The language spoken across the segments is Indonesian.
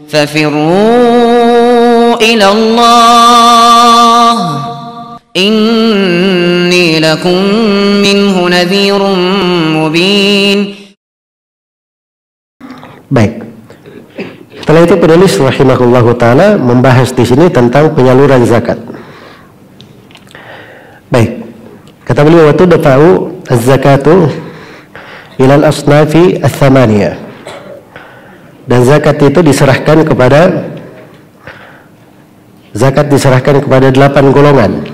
ففروا إلى الله إني لكم منه نذير مبين. Baik. Setelah itu penulis rahimahullahu taala membahas di sini tentang penyaluran zakat. Baik. Kata beliau, wa tudfa'u az-zakatu ila al-asnafi ats-tsamaniyah. Dan zakat itu diserahkan kepada 8 golongan.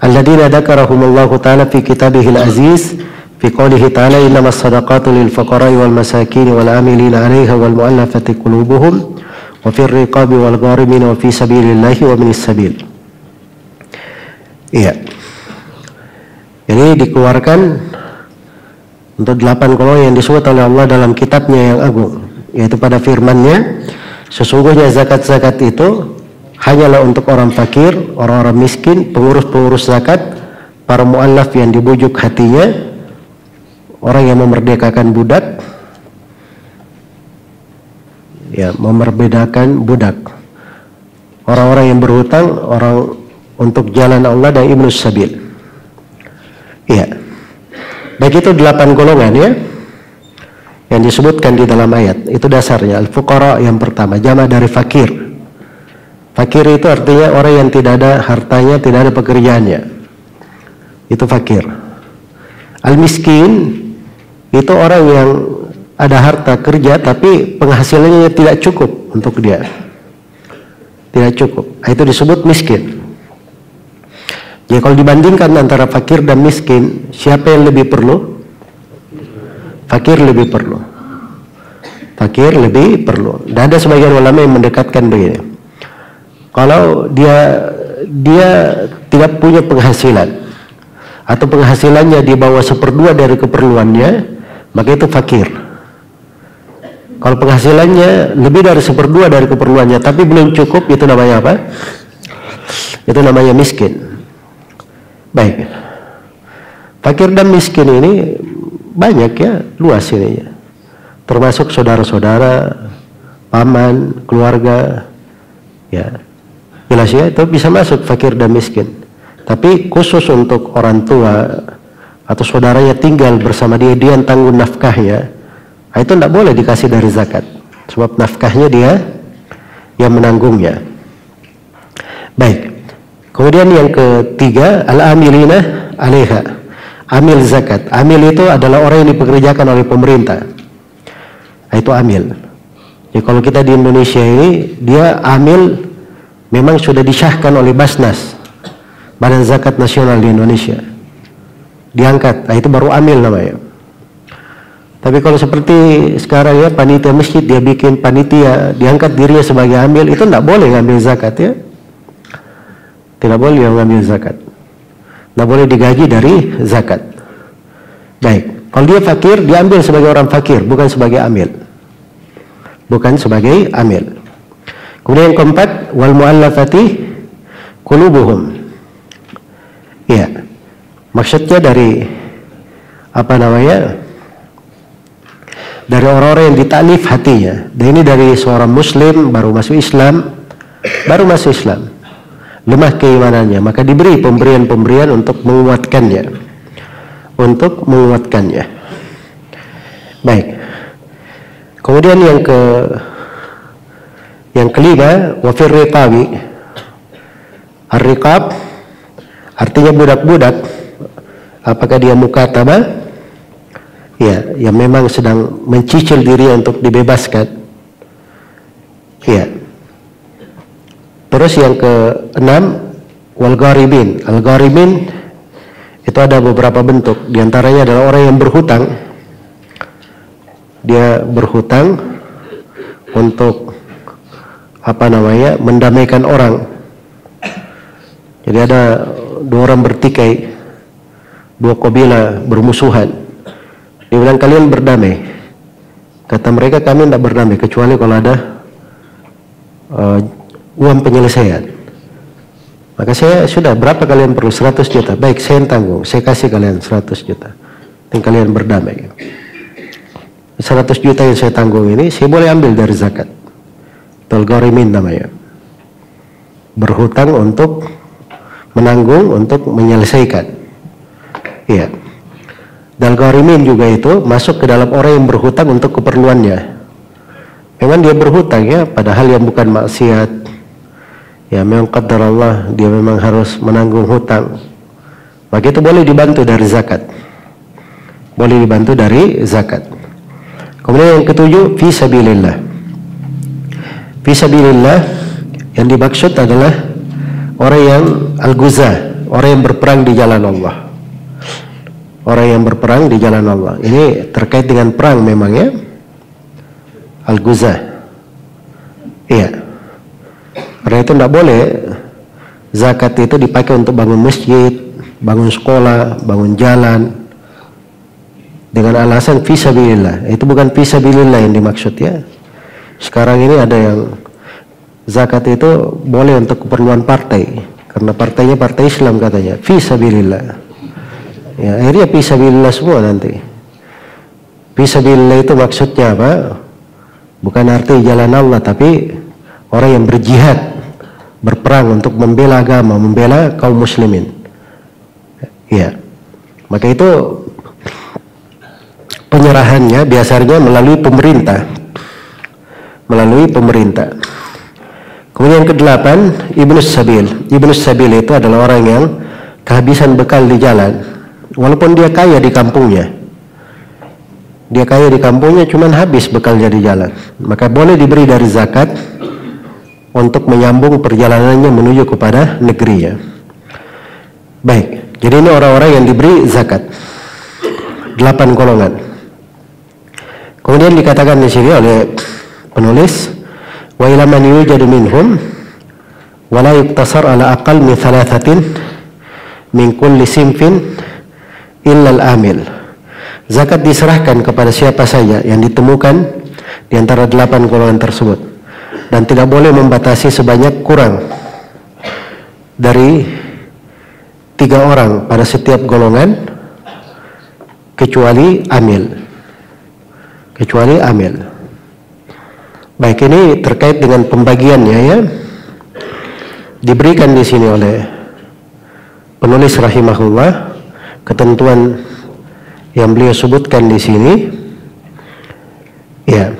Alladzina dzakarahumullahu taala fi kitabihil aziz fi qoulihi ta'ala innamas shadaqatu lil fuqara'i wal masakin wal 'amilina 'alaiha wal mu'allafati qulubuhum wa fir riqabi wal gharimin wa fi sabilillahi wa minis sabil. Iya. Jadi dikeluarkan untuk 8 golongan yang disebut oleh Allah dalam kitabnya yang agung, yaitu pada firman-Nya, sesungguhnya zakat-zakat itu hanyalah untuk orang fakir, orang-orang miskin, pengurus-pengurus zakat, para mu'allaf yang dibujuk hatinya, orang yang memerdekakan budak, orang-orang yang berhutang, orang untuk jalan Allah dan ibnus sabil. Iya. Baik, itu 8 golongan ya yang disebutkan di dalam ayat. Itu dasarnya. Al-fuqara yang pertama, jamak dari fakir. Fakir itu artinya orang yang tidak ada hartanya, tidak ada pekerjaannya. Itu fakir. Al-miskin itu orang yang ada harta kerja tapi penghasilannya tidak cukup untuk dia. Tidak cukup. Itu disebut miskin. Jadi kalau dibandingkan antara fakir dan miskin, siapa yang lebih perlu? Fakir lebih perlu. Fakir lebih perlu. Dan ada sebagian ulama yang mendekatkan begini. Kalau dia tidak punya penghasilan atau penghasilannya di bawah 1/2 dari keperluannya, maka itu fakir. Kalau penghasilannya lebih dari 1/2 dari keperluannya tapi belum cukup, itu namanya apa? Itu namanya miskin. Baik, fakir dan miskin ini banyak ya, luas ininya, termasuk saudara-saudara, paman, keluarga, ya jelas ya, itu bisa masuk fakir dan miskin. Tapi khusus untuk orang tua atau saudaranya tinggal bersama dia, dia yang tanggung nafkahnya, itu tidak boleh dikasih dari zakat, sebab nafkahnya dia yang menanggungnya. Baik. Kemudian yang ketiga, al-amilina 'alaiha. Amil zakat. Amil itu adalah orang yang dipekerjakan oleh pemerintah. Itu amil. Jadi kalau kita di Indonesia ini, dia amil memang sudah disahkan oleh Basnas, Badan Zakat Nasional di Indonesia. Diangkat. Itu baru amil namanya. Tapi kalau seperti sekarang ya, panitia masjid, dia bikin panitia, diangkat dirinya sebagai amil, itu tidak boleh ngambil zakat ya. Tidak boleh mengambil zakat. Tidak boleh digaji dari zakat. Baik. Kalau dia fakir, diambil sebagai orang fakir, bukan sebagai amil. Bukan sebagai amil. Kemudian yang keempat, wal mu'allafati qulubuhum. Ya. Maksudnya dari dari orang-orang yang ditaklif hatinya. Dan ini dari seorang muslim baru masuk Islam, lemah keimanannya, maka diberi pemberian-pemberian untuk menguatkannya. Baik. Kemudian yang kelima, wa fir riqabi. Ar-riqab artinya budak-budak. Apakah dia mukatabah? Ya, yang memang sedang mencicil diri untuk dibebaskan. Ya. Terus yang ke-6, wal gharibin. Al-gharibin itu ada beberapa bentuk. Di antaranya adalah orang yang berhutang. Dia berhutang untuk mendamaikan orang. Jadi ada 2 orang bertikai, 2 kabilah bermusuhan. Dia bilang, kalian berdamai. Kata mereka, kami tidak berdamai kecuali kalau ada uang penyelesaian. Maka saya sudah, berapa kalian perlu? 100 juta. Baik, saya yang tanggung. Saya kasih kalian 100 juta. Dan kalian berdamai. 100 juta yang saya tanggung ini, saya boleh ambil dari zakat. Al-gharimin namanya. Berhutang untuk menanggung, untuk menyelesaikan. Iya. Al-gharimin juga itu masuk ke dalam orang yang berhutang untuk keperluannya. Memang dia berhutang ya, padahal yang bukan maksiat. Ya memang qadar Allah, dia memang harus menanggung hutang. Maka itu boleh dibantu dari zakat. Boleh dibantu dari zakat. Kemudian yang ketujuh, fi sabilillah. Fi sabilillah yang dimaksud adalah orang yang al-ghuzah, orang yang berperang di jalan Allah. Orang yang berperang di jalan Allah. Ini terkait dengan perang memang ya. Al-ghuzah. Iya. Karena itu tidak boleh zakat itu dipakai untuk bangun masjid, bangun sekolah, bangun jalan dengan alasan fisabilillah. Itu bukan fisabilillah yang dimaksud ya. Sekarang ini ada yang zakat itu boleh untuk keperluan partai, karena partainya partai Islam katanya, fisabilillah. Ya, akhirnya fisabilillah semua nanti. Fisabilillah itu maksudnya apa? Bukan arti jalan Allah, tapi orang yang berjihad, berperang untuk membela agama, membela kaum muslimin. Ya, maka itu penyerahannya biasanya melalui pemerintah. Kemudian yang kedelapan, Ibnus Sabil. Ibnus Sabil itu adalah orang yang kehabisan bekal di jalan, walaupun dia kaya di kampungnya. Dia kaya di kampungnya, cuman habis bekalnya di jalan. Maka boleh diberi dari zakat untuk menyambung perjalanannya menuju kepada negerinya. Baik, jadi ini orang-orang yang diberi zakat. 8 golongan. Kemudian dikatakan di sini oleh penulis, wa ila man yujadu minhum wa la yuktasar ala aqal min thalathatin min kulli sinfin illa al-amil. Zakat diserahkan kepada siapa saja yang ditemukan di antara 8 golongan tersebut, dan tidak boleh membatasi sebanyak kurang dari 3 orang pada setiap golongan kecuali amil. Baik, ini terkait dengan pembagiannya ya. Diberikan di sini oleh penulis rahimahullah ketentuan yang beliau sebutkan di sini. Ya.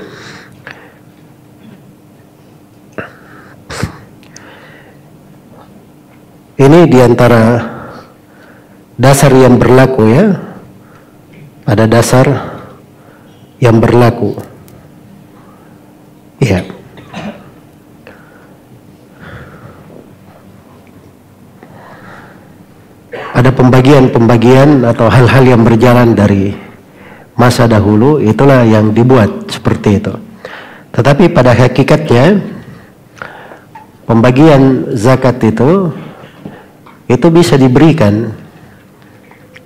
Ini diantara dasar yang berlaku ya. Ada dasar yang berlaku. Ya. Ada pembagian-pembagian atau hal-hal yang berjalan dari masa dahulu, itulah yang dibuat seperti itu. Tetapi pada hakikatnya pembagian zakat itu bisa diberikan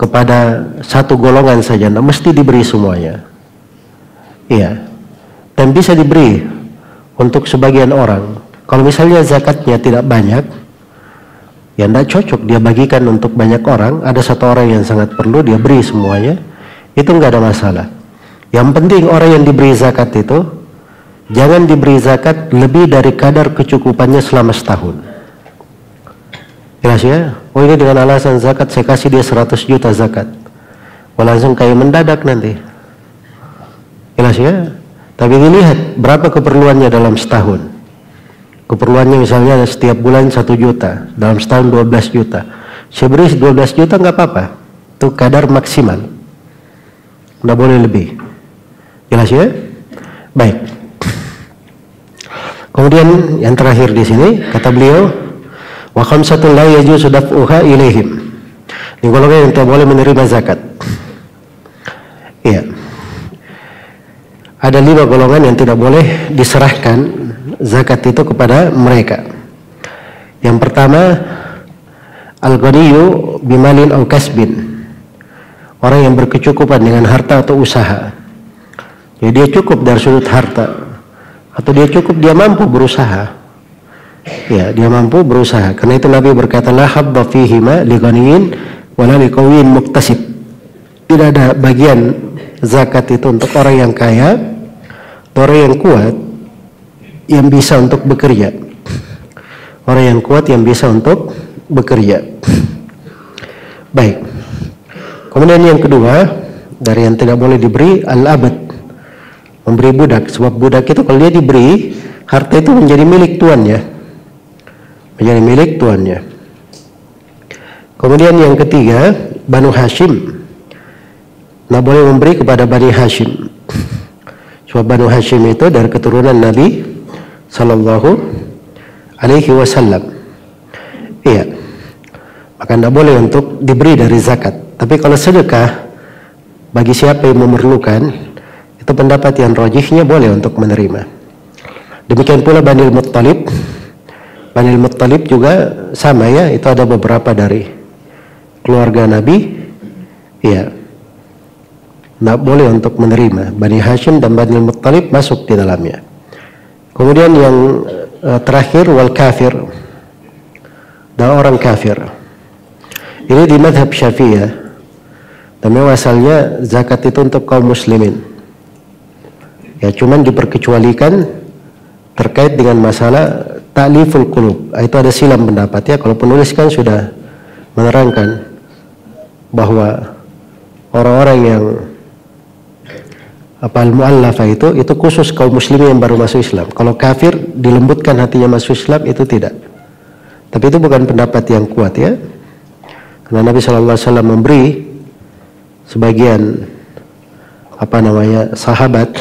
kepada satu golongan saja, tidak mesti diberi semuanya. Iya. Dan bisa diberi untuk sebagian orang. Kalau misalnya zakatnya tidak banyak, ya tidak cocok dia bagikan untuk banyak orang. Ada satu orang yang sangat perlu, dia beri semuanya, itu nggak ada masalah. Yang penting orang yang diberi zakat itu jangan diberi zakat lebih dari kadar kecukupannya selama setahun. Jelas ya? Oh ini dengan alasan zakat saya kasih dia 100 juta zakat, langsung kayak mendadak nanti. Jelas ya? Tapi dilihat berapa keperluannya dalam setahun. Keperluannya misalnya setiap bulan 1 juta, dalam setahun 12 juta. Saya beri 12 juta nggak apa-apa. Itu kadar maksimal. Nggak boleh lebih. Jelas ya? Baik. Kemudian yang terakhir di sini kata beliau, wa khamsatun la yajuzu daf'uha ilaihim. Ini golongan yang tidak boleh menerima zakat. Iya. Ada 5 golongan yang tidak boleh diserahkan zakat itu kepada mereka. Yang pertama, al-ghaniyu bimalin aw kasbin. Orang yang berkecukupan dengan harta atau usaha. Jadi dia cukup dari sudut harta, atau dia cukup, dia mampu berusaha. Ya, dia mampu berusaha. Karena itu Nabi berkata, la habba fihima li ghaniyin wala li qawiyyin muktasib. Tidak ada bagian zakat itu untuk orang yang kaya, orang yang kuat, yang bisa untuk bekerja. Orang yang kuat yang bisa untuk bekerja. Baik. Kemudian yang kedua, dari yang tidak boleh diberi, al-abad. Memberi budak. Sebab budak itu kalau dia diberi, harta itu menjadi milik tuannya. Menjadi milik tuannya. Kemudian yang ketiga, Banu Hashim. Tidak boleh memberi kepada Bani Hashim. Sebab Banu Hashim itu dari keturunan Nabi Sallallahu Alaihi Wasallam. Iya. Maka tidak boleh untuk diberi dari zakat. Tapi kalau sedekah bagi siapa yang memerlukan, itu pendapat yang rajihnya boleh untuk menerima. Demikian pula Bani Muttalib. Bani Muttalib juga sama ya, itu ada beberapa dari keluarga Nabi. Iya. Tidak boleh untuk menerima. Bani Hashim dan Bani Muttalib masuk di dalamnya. Kemudian yang terakhir, wal kafir. Dan orang kafir. Ini di madhab Syafi'iyah. Dan memang asalnya zakat itu untuk kaum muslimin. Ya, cuman diperkecualikan terkait dengan masalah ta'liful qulub. Itu ada silam pendapat ya. Kalau penulis kan sudah menerangkan bahwa orang-orang yang al-mu'allafah itu khusus kaum muslimin yang baru masuk Islam. Kalau kafir dilembutkan hatinya masuk Islam, itu tidak. Tapi itu bukan pendapat yang kuat ya. Karena Nabi SAW memberi sebagian sahabat,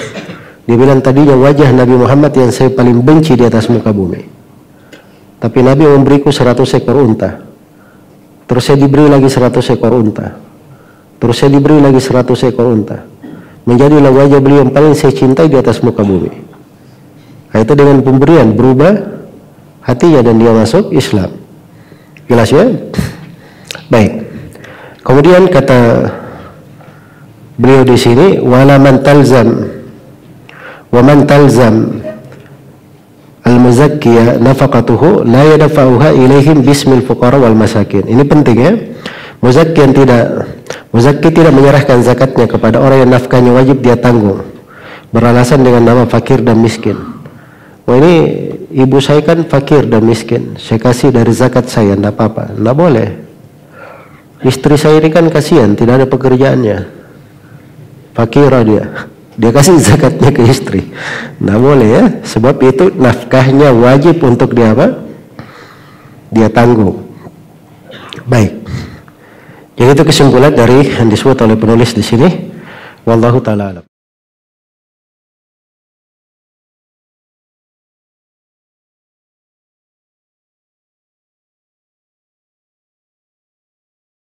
dia bilang tadinya wajah Nabi Muhammad yang saya paling benci di atas muka bumi. Tapi Nabi memberiku 100 ekor unta. Terus saya diberi lagi 100 ekor unta. Terus saya diberi lagi 100 ekor unta. Menjadilah wajah beliau yang paling saya cintai di atas muka bumi. Nah, itu dengan pemberian berubah hatinya dan dia masuk Islam. Jelas ya? Baik. Kemudian kata beliau di sini, wala man talzam wa man talzam al-muzakkiya nafaqatuhu la yadfa'uha ilaihim bismil fuqara wal masakin. Ini penting ya. Muzakki tidak menyerahkan zakatnya kepada orang yang nafkahnya wajib dia tanggung beralasan dengan nama fakir dan miskin. Wah, ini ibu saya kan fakir dan miskin, saya kasih dari zakat saya, tidak apa-apa. Tidak boleh. Istri saya ini kan kasihan, tidak ada pekerjaannya, fakirah dia kasih zakatnya ke istri. Tidak boleh ya, sebab itu nafkahnya wajib untuk dia apa? Dia tanggung. Baik. Jadi itu kesimpulan dari yang disebut oleh penulis di sini. Wallahu ta'ala alam.